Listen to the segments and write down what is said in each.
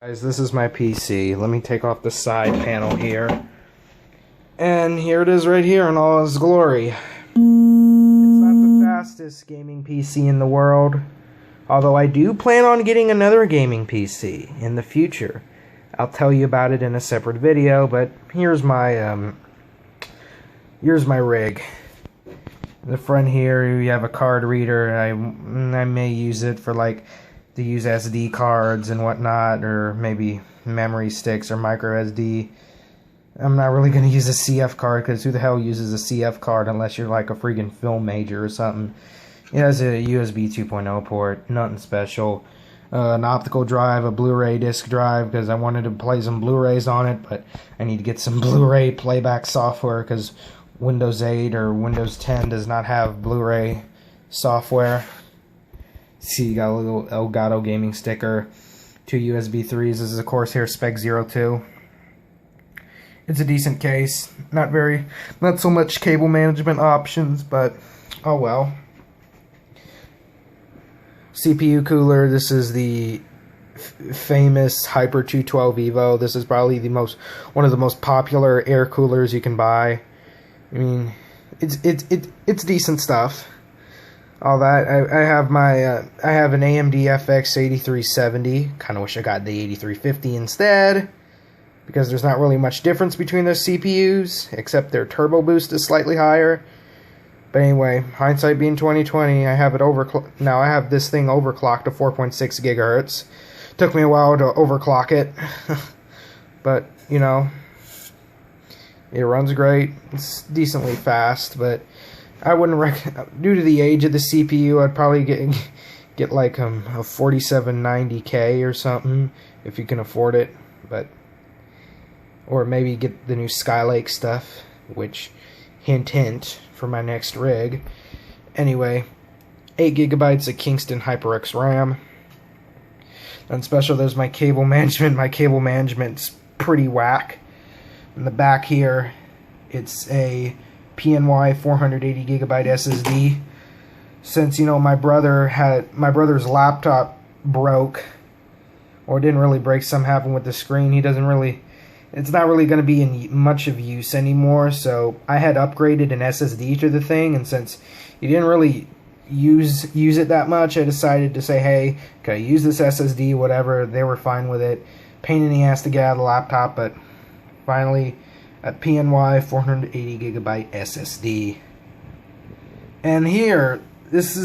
Guys, this is my PC. Let me take off the side panel here. And here it is right here in all its glory. It's not the fastest gaming PC in the world, although I do plan on getting another gaming PC in the future. I'll tell you about it in a separate video, but here's my rig. In the front here, you have a card reader. I may use it for to use SD cards and whatnot, or maybe memory sticks or micro SD. I'm not really going to use a CF card, because who the hell uses a CF card unless you're like a freaking film major or something. It has a USB 2.0 port, nothing special. An optical drive, a Blu-ray disc drive, because I wanted to play some Blu-rays on it, but I need to get some Blu-ray playback software, because Windows 8 or Windows 10 does not have Blu-ray software. See, you got a little Elgato gaming sticker, 2 USB 3s. This is, of course, here Spec 02. It's a decent case. Not so much cable management options, but oh well. CPU cooler. This is the famous Hyper 212 Evo. This is probably one of the most popular air coolers you can buy. I mean, it's decent stuff. All that. I have an AMD FX 8370. Kind of wish I got the 8350 instead, because there's not really much difference between those CPUs, except their turbo boost is slightly higher. But anyway, hindsight being 2020, I have it now I have this thing overclocked to 4.6 gigahertz. Took me a while to overclock it, but you know, it runs great. It's decently fast, but I wouldn't due to the age of the CPU, I'd probably get like a 4790K or something if you can afford it, or maybe get the new Skylake stuff, which hint for my next rig. Anyway, 8 gigabytes of Kingston HyperX RAM. Nothing special. There's my cable management. My cable management's pretty whack. In the back here, it's a PNY 480 gigabyte SSD. Since, you know, my brother's laptop broke, or didn't really break, something happened with the screen. It's not really going to be in much of use anymore, so I had upgraded an SSD to the thing, and since he didn't really use it that much, I decided to say, hey, can I use this SSD, whatever. They were fine with it. Pain in the ass to get out of the laptop, but finally, a PNY 480 gigabyte SSD. And here, it's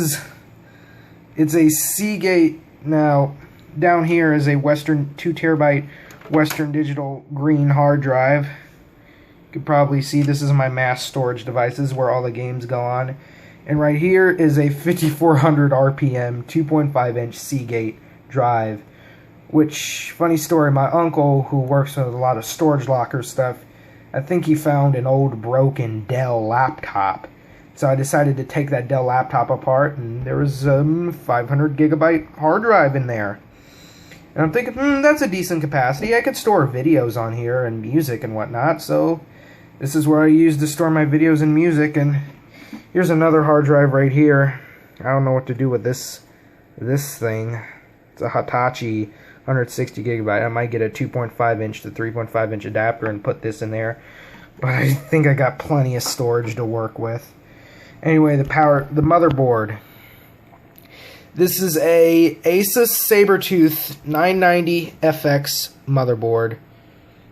a Seagate. Now, down here is a 2 terabyte Western Digital green hard drive. You can probably see this is my mass storage device. This is where all the games go on. And right here is a 5400 RPM 2.5 inch Seagate drive. Which, funny story, my uncle, who works with a lot of storage locker stuff, I think he found an old broken Dell laptop. So I decided to take that Dell laptop apart, and there was a 500 gigabyte hard drive in there. And I'm thinking, that's a decent capacity. I could store videos on here and music and whatnot, so this is where I use to store my videos and music. And here's another hard drive right here. I don't know what to do with this thing. It's a Hitachi 160 gigabyte. I might get a 2.5 inch to 3.5 inch adapter and put this in there, but I think I got plenty of storage to work with. Anyway, the motherboard. This is a Asus Sabertooth 990 FX motherboard.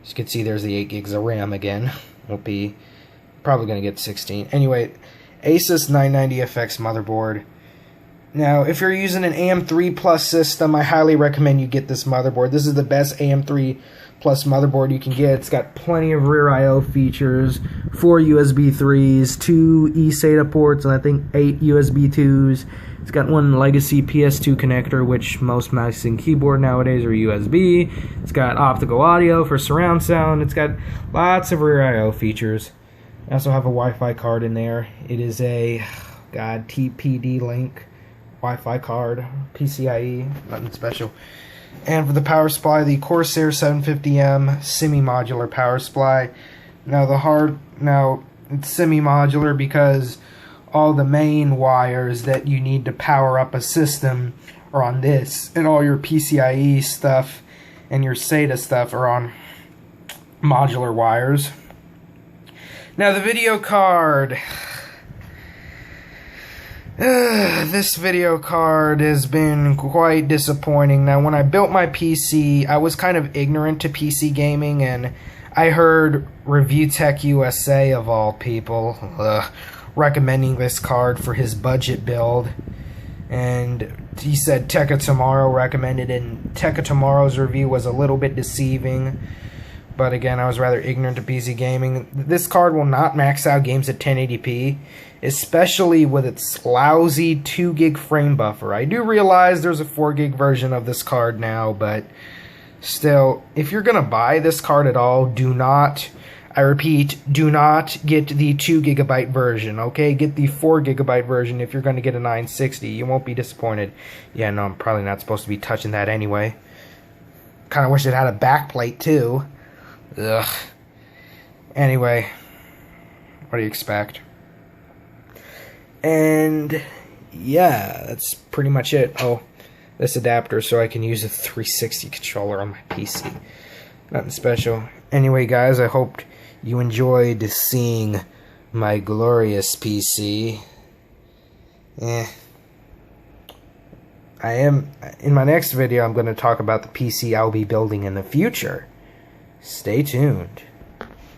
As you can see, there's the 8 gigs of RAM again. Won't be probably gonna get 16. Anyway, Asus 990 FX motherboard. Now, if you're using an AM3 Plus system, I highly recommend you get this motherboard. This is the best AM3 Plus motherboard you can get. It's got plenty of rear I/O features, 4 USB 3s, 2 eSATA ports, and I think 8 USB 2s. It's got one legacy PS2 connector, which most mouse and keyboard nowadays are USB. It's got optical audio for surround sound. It's got lots of rear I/O features. I also have a Wi-Fi card in there. It is a TPD-Link Wi-Fi card, PCIe, nothing special. And for the power supply, the Corsair 750M semi-modular power supply. Now it's semi-modular because all the main wires that you need to power up a system are on this, and all your PCIe stuff and your SATA stuff are on modular wires. Now the video card. This video card has been quite disappointing. Now, when I built my PC, I was kind of ignorant to PC gaming, and I heard Review Tech USA, of all people, recommending this card for his budget build. And he said Tekka Tomorrow recommended it, and Tekka Tomorrow's review was a little bit deceiving. But again, I was rather ignorant to PC gaming. This card will not max out games at 1080p, especially with its lousy 2 gig frame buffer. I do realize there's a 4 gig version of this card now, but still, if you're going to buy this card at all, do not, I repeat, do not get the 2 gigabyte version, okay? Get the 4 gigabyte version if you're going to get a 960. You won't be disappointed. Yeah, no, I'm probably not supposed to be touching that anyway. Kind of wish it had a backplate, too. Ugh. Anyway, what do you expect? And yeah, that's pretty much it. Oh, this adapter so I can use a 360 controller on my PC. Nothing special. Anyway, guys, I hope you enjoyed seeing my glorious PC. In my next video, I'm going to talk about the PC I'll be building in the future. Stay tuned.